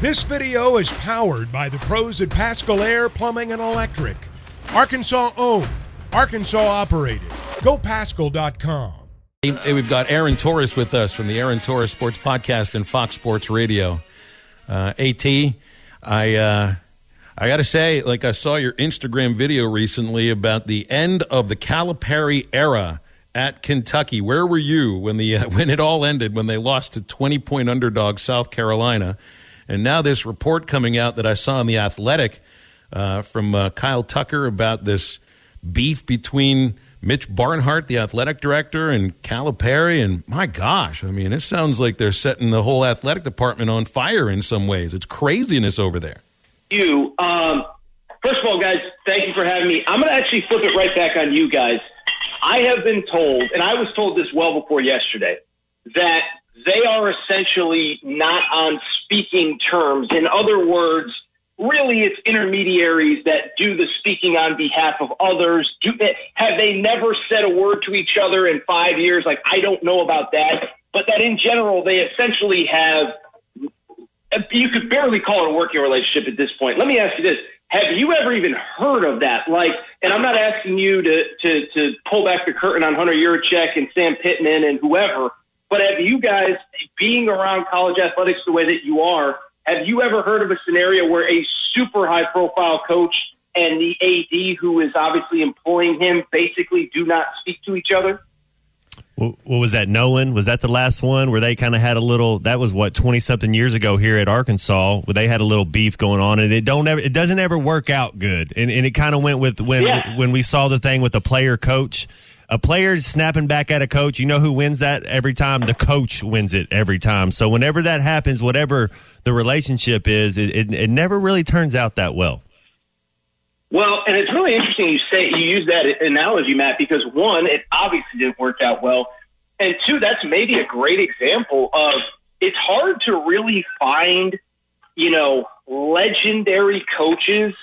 This video is powered by the pros at Pascal Air Plumbing and Electric. Arkansas owned, Arkansas operated. GoPascal.com. Hey, we've got Aaron Torres with us from the Aaron Torres Sports Podcast and Fox Sports Radio. AT, I got to say, like, I saw your Instagram video recently about the end of the Calipari era at Kentucky. Where were you when it all ended, when they lost to 20-point underdog South Carolina? And now this report coming out that I saw in The Athletic from Kyle Tucker about this beef between Mitch Barnhart, the athletic director, and Calipari. And my gosh, I mean, it sounds like they're setting the whole athletic department on fire in some ways. It's craziness over there. First of all, guys, thank you for having me. I'm going to actually flip it right back on you guys. I have been told, and I was told this well before yesterday, that they are essentially not on speaking terms. In other words, really it's intermediaries that do the speaking on behalf of others. Have they never said a word to each other in 5 years? Like, I don't know about that. But that in general, they essentially have, you could barely call it a working relationship at this point. Let me ask you this. Have you ever even heard of that? Like, and I'm not asking you to pull back the curtain on Hunter Yurachek and Sam Pittman and whoever, but have you guys, being around college athletics the way that you are, have you ever heard of a scenario where a super high-profile coach and the AD who is obviously employing him basically do not speak to each other? What was that, Nolan? Was that the last one where they kind of had a little, that was 20-something years ago here at Arkansas, where they had a little beef going on, and it doesn't ever work out good. And it kind of went with when we saw the thing with the player-coach. A player snapping back at a coach, you know who wins that every time? The coach wins it every time. So whenever that happens, whatever the relationship is, it never really turns out that well. Well, and it's really interesting you use that analogy, Matt, because one, it obviously didn't work out well, and two, that's maybe a great example of it's hard to really find, legendary coaches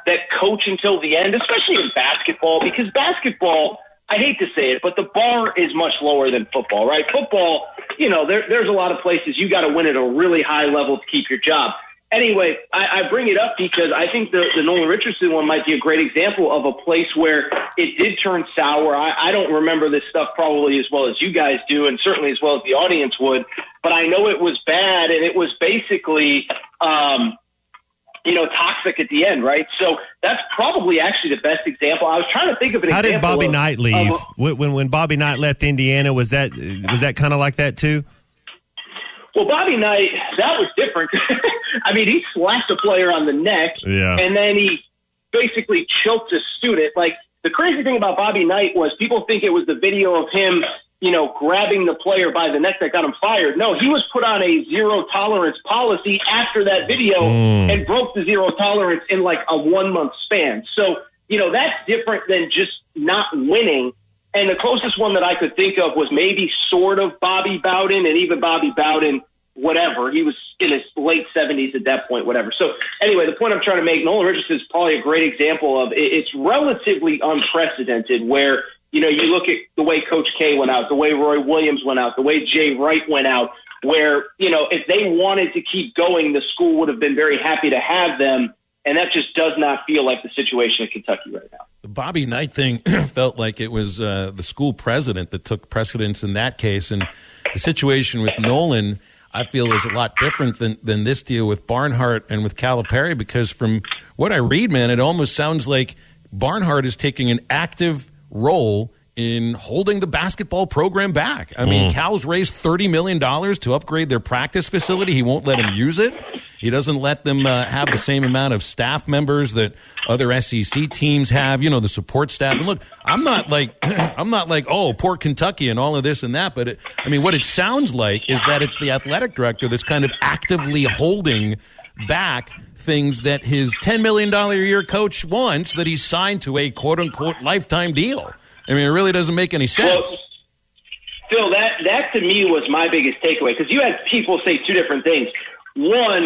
that coach until the end, especially in basketball, because basketball, I hate to say it, but the bar is much lower than football, right? Football, there's a lot of places you got to win at a really high level to keep your job. Anyway, I bring it up because I think the Nolan Richardson one might be a great example of a place where it did turn sour. I don't remember this stuff probably as well as you guys do, and certainly as well as the audience would, but I know it was bad, and it was basically toxic at the end, right? So that's probably actually the best example. I was trying to think of an example. How did Bobby Knight leave? When Bobby Knight left Indiana, was that kind of like that too? Well, Bobby Knight, that was different. I mean, he slapped a player on the neck, and then he basically choked a student. Like, the crazy thing about Bobby Knight was people think it was the video of him, grabbing the player by the neck that got him fired. No, he was put on a zero-tolerance policy after that video and broke the zero tolerance in, like, a 1-month span. So, that's different than just not winning. And the closest one that I could think of was maybe sort of Bobby Bowden, and even Bobby Bowden, whatever. He was in his late 70s at that point, whatever. So anyway, the point I'm trying to make, Nolan Richardson is probably a great example of it's relatively unprecedented where, you look at the way Coach K went out, the way Roy Williams went out, the way Jay Wright went out, where, if they wanted to keep going, the school would have been very happy to have them. And that just does not feel like the situation at Kentucky right now. The Bobby Knight thing felt like it was the school president that took precedence in that case. And the situation with Nolan, I feel, is a lot different than this deal with Barnhart and with Calipari, because from what I read, man, it almost sounds like Barnhart is taking an active role in holding the basketball program back. I mean, Cal's raised $30 million to upgrade their practice facility. He won't let them use it. He doesn't let them have the same amount of staff members that other SEC teams have, the support staff. And look, I'm not like, oh, poor Kentucky and all of this and that. But what it sounds like is that it's the athletic director that's kind of actively holding back things that his $10 million a year coach wants, that he's signed to a quote unquote lifetime deal. It really doesn't make any sense. Well, Phil, that to me was my biggest takeaway, because you had people say two different things. One,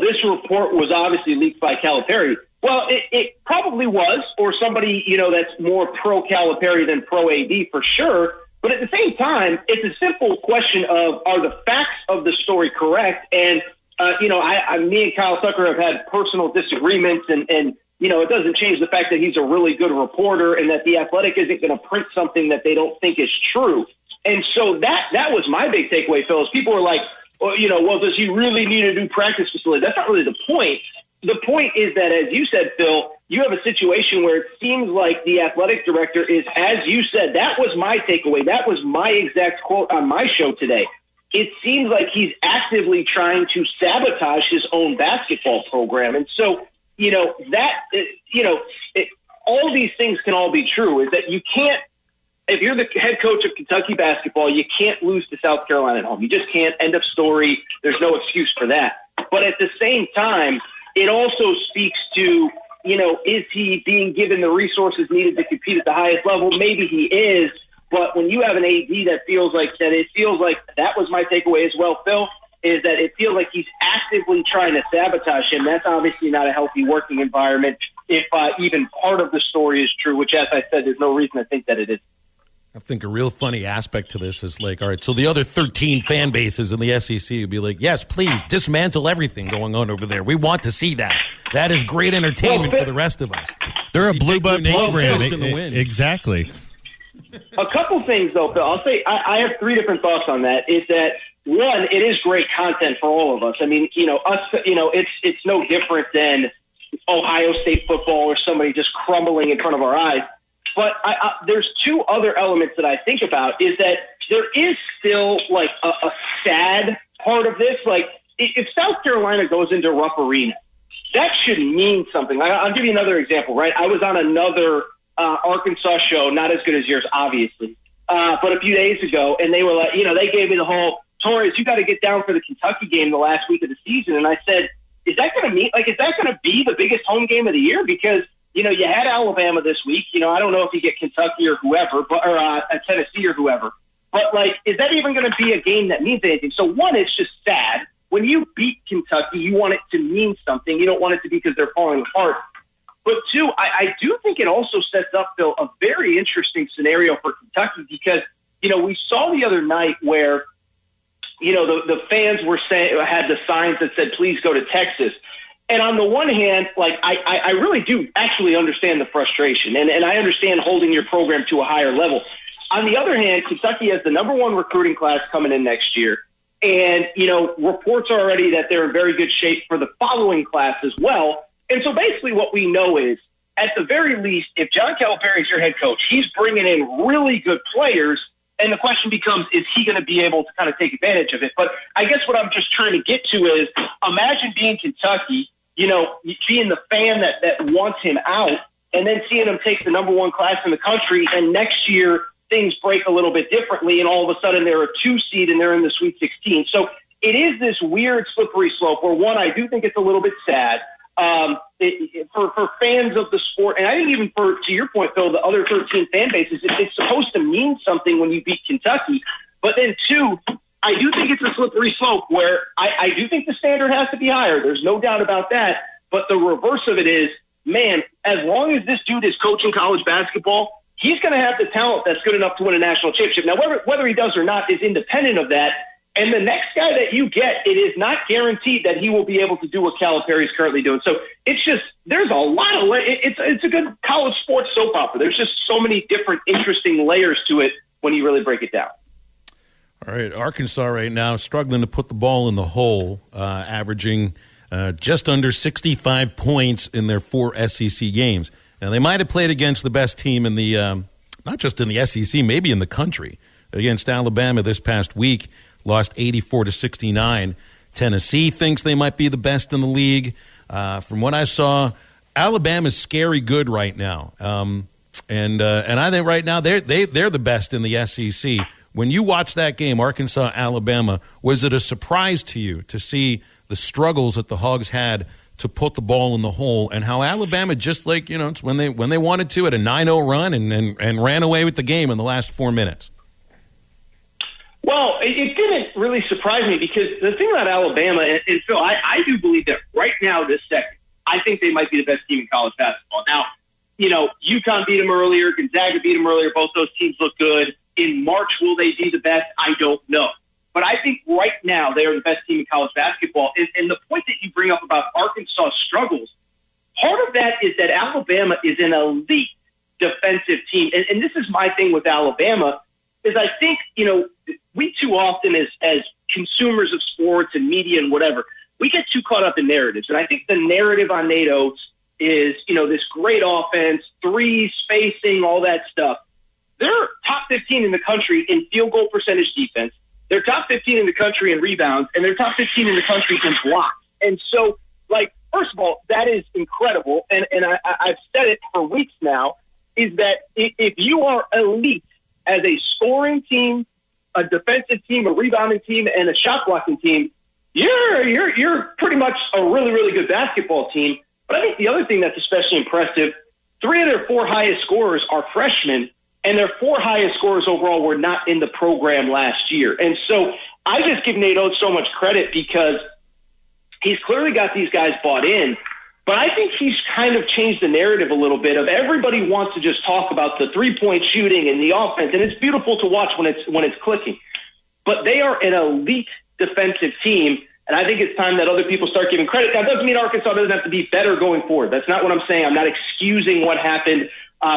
this report was obviously leaked by Calipari. Well, it probably was, or somebody, that's more pro-Calipari than pro-AD for sure. But at the same time, it's a simple question of, are the facts of the story correct? And me and Kyle Tucker have had personal disagreements, and it doesn't change the fact that he's a really good reporter and that The Athletic isn't going to print something that they don't think is true. And so that was my big takeaway, Phil, is people were like, well, does he really need a new practice facility? That's not really the point. The point is that, as you said, Phil, you have a situation where it seems like the athletic director is, as you said, that was my takeaway. That was my exact quote on my show today. It seems like he's actively trying to sabotage his own basketball program. And so, all these things can all be true, is that you can't, if you're the head coach of Kentucky basketball, you can't lose to South Carolina at home. You just can't. End of story. There's no excuse for that. But at the same time, it also speaks to, is he being given the resources needed to compete at the highest level? Maybe he is. But when you have an AD that feels like that was my takeaway as well, Phil, is that it feels like he's actively trying to sabotage him. That's obviously not a healthy working environment if even part of the story is true, which, as I said, there's no reason to think that it is. I think a real funny aspect to this is like, all right, so the other 13 fan bases in the SEC would be like, yes, please dismantle everything going on over there. We want to see that. That is great entertainment for the rest of us. They're a blue blood program. Exactly. A couple things, though, Phil. I'll say I have three different thoughts on that. Is that, one, it is great content for all of us. I mean, it's no different than Ohio State football or somebody just crumbling in front of our eyes. But there's two other elements that I think about, is that there is still like a sad part of this. Like, if South Carolina goes into Rupp Arena, that should mean something. I'll give you another example, right? I was on another Arkansas show, not as good as yours, obviously, but a few days ago, and they were like, they gave me the whole, Torres, you got to get down for the Kentucky game the last week of the season. And I said, is that going to be the biggest home game of the year? Because you had Alabama this week. I don't know if you get Kentucky or whoever, or Tennessee or whoever. But, is that even going to be a game that means anything? So, one, it's just sad. When you beat Kentucky, you want it to mean something. You don't want it to be because they're falling apart. But, two, I do think it also sets up, Phil, a very interesting scenario for Kentucky because, we saw the other night where, the fans were had the signs that said, please go to Texas. And on the one hand, I really do actually understand the frustration, and I understand holding your program to a higher level. On the other hand, Kentucky has the number one recruiting class coming in next year, and, reports are already that they're in very good shape for the following class as well. And so basically what we know is, at the very least, if John Caliper is your head coach, he's bringing in really good players, and the question becomes, is he going to be able to kind of take advantage of it? But I guess what I'm just trying to get to is, imagine being Kentucky, being the fan that wants him out, and then seeing him take the number one class in the country, and next year things break a little bit differently, and all of a sudden they're a 2 seed and they're in the Sweet 16. So it is this weird slippery slope where, one, I do think it's a little bit sad for fans of the sport, and I think even to your point, Phil, the other 13 fan bases, it's supposed to mean something when you beat Kentucky. But then, two, I do think it's a slippery slope where I do think the standard has to be higher. There's no doubt about that. But the reverse of it is, man, as long as this dude is coaching college basketball, he's going to have the talent that's good enough to win a national championship. Now, whether he does or not is independent of that. And the next guy that you get, it is not guaranteed that he will be able to do what Calipari is currently doing. So it's just, there's a lot of, it's a good college sports soap opera. There's just so many different interesting layers to it when you really break it down. All right, Arkansas right now struggling to put the ball in the hole, averaging just under 65 points in their 4 SEC games. Now, they might have played against the best team in the, not just in the SEC, maybe in the country. Against Alabama this past week, lost 84-69. Tennessee thinks they might be the best in the league. From what I saw, Alabama's scary good right now. And I think right now they're the best in the SEC. When you watch that game, Arkansas-Alabama, was it a surprise to you to see the struggles that the Hogs had to put the ball in the hole, and how Alabama just it's when they wanted to at a 9-0 run and ran away with the game in the last 4 minutes? Well, it didn't really surprise me because the thing about Alabama, and Phil, I do believe that right now, this second, I think they might be the best team in college basketball. Now, UConn beat them earlier, Gonzaga beat them earlier. Both those teams look good. In March, will they be the best? I don't know. But I think right now they are the best team in college basketball. And the point that you bring up about Arkansas struggles, part of that is that Alabama is an elite defensive team. And this is my thing with Alabama, is I think, we too often as consumers of sports and media and whatever, we get too caught up in narratives. And I think the narrative on Nate Oates is, this great offense, three spacing, all that stuff. They're top 15 in the country in field goal percentage defense. They're top 15 in the country in rebounds, and they're top 15 in the country in blocks. And so, first of all, that is incredible. And I've said it for weeks now, is that if you are elite as a scoring team, a defensive team, a rebounding team, and a shot blocking team, you're pretty much a really, really good basketball team. But I think the other thing that's especially impressive, 3 of their 4 highest scorers are freshmen, and their 4 highest scorers overall were not in the program last year. And so I just give Nate Oates so much credit because he's clearly got these guys bought in. But I think he's kind of changed the narrative a little bit of everybody wants to just talk about the three-point shooting and the offense, and it's beautiful to watch when it's clicking. But they are an elite defensive team, and I think it's time that other people start giving credit. That doesn't mean Arkansas doesn't have to be better going forward. That's not what I'm saying. I'm not excusing what happened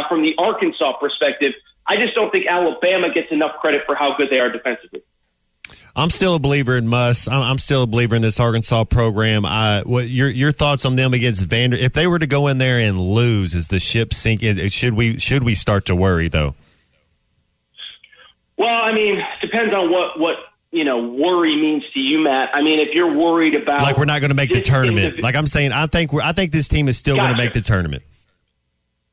from the Arkansas perspective. I just don't think Alabama gets enough credit for how good they are defensively. I'm still a believer in Muss. I'm still a believer in this Arkansas program. What your thoughts on them against Vander? If they were to go in there and lose, is the ship sinking? Should we start to worry though? Well, I mean, it depends on what worry means to you, Matt. I mean, if you're worried about we're not going to make the tournament, I'm saying, I think this team is still going to make the tournament.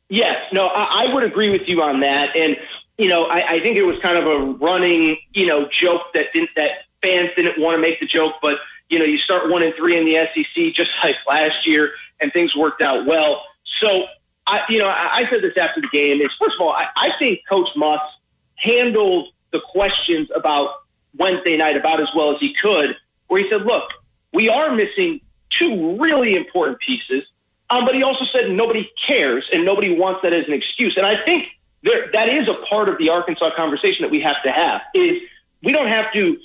Yes, no, I would agree with you on that, and. I think it was kind of a running, joke that fans didn't want to make the joke, but, you start 1-3 in the SEC just like last year and things worked out well. So, I said this after the game is, first of all, I think Coach Muss handled the questions about Wednesday night about as well as he could, where he said, look, we are missing 2 really important pieces, but he also said nobody cares and nobody wants that as an excuse. And I think that is a part of the Arkansas conversation that we have to have, is we don't have to,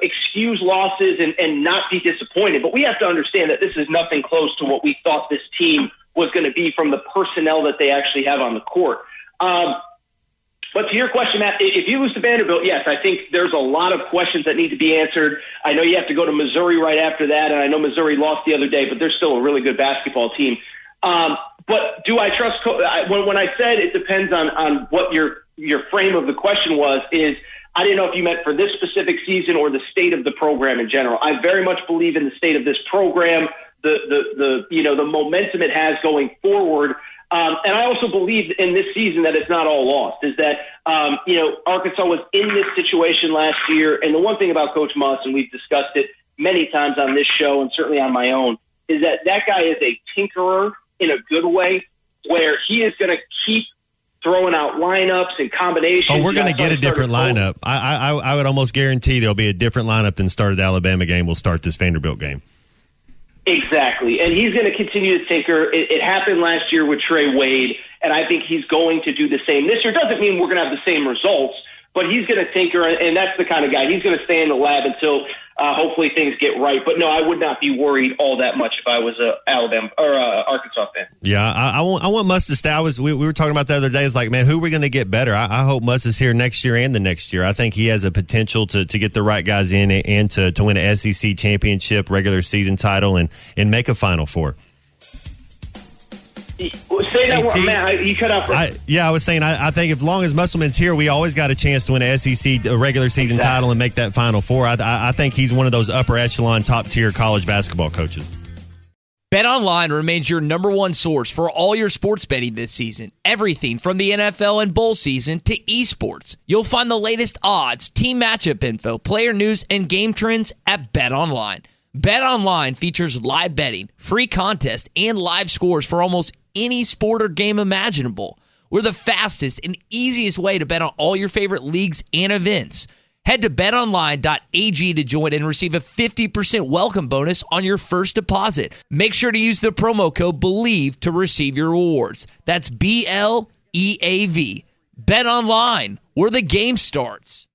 excuse losses and not be disappointed, but we have to understand that this is nothing close to what we thought this team was going to be from the personnel that they actually have on the court. But to your question, Matt, if you lose to Vanderbilt, yes, I think there's a lot of questions that need to be answered. I know you have to go to Missouri right after that, and I know Missouri lost the other day, but they're still a really good basketball team. But do I trust when I said it depends on what your frame of the question was, is I didn't know if you meant for this specific season or the state of the program in general. I very much believe in the state of this program, the momentum it has going forward. And I also believe in this season that it's not all lost, is that, Arkansas was in this situation last year. And the one thing about Coach Muss, and we've discussed it many times on this show and certainly on my own, is that guy is a tinkerer in a good way, where he is going to keep throwing out lineups and combinations. Oh, we're going to get a different lineup. I would almost guarantee there'll be a different lineup than started the Alabama game will start this Vanderbilt game. Exactly. And he's going to continue to tinker. It happened last year with Trey Wade, and I think he's going to do the same this year. Doesn't mean we're going to have the same results, but he's going to tinker, and that's the kind of guy. He's going to stay in the lab until hopefully things get right. But no, I would not be worried all that much if I was a Alabama or Arkansas fan. Yeah, I want Muss to stay. We were talking about the other day. It's like, man, who are we going to get better? I hope Muss is here next year and the next year. I think he has a potential to get the right guys in and to win an SEC championship, regular season title, and make a Final Four. Say that one, man. You cut out. I was saying, I think as long as Musselman's here, we always got a chance to win an SEC regular season title and make that Final Four. I think he's one of those upper echelon, top tier college basketball coaches. BetOnline remains your number one source for all your sports betting this season. Everything from the NFL and bowl season to esports. You'll find the latest odds, team matchup info, player news, and game trends at BetOnline. BetOnline features live betting, free contests, and live scores for almost any sport or game imaginable. We're the fastest and easiest way to bet on all your favorite leagues and events. Head to betonline.ag to join and receive a 50% welcome bonus on your first deposit. Make sure to use the promo code BELIEVE to receive your rewards. That's BLEAV. BetOnline, where the game starts.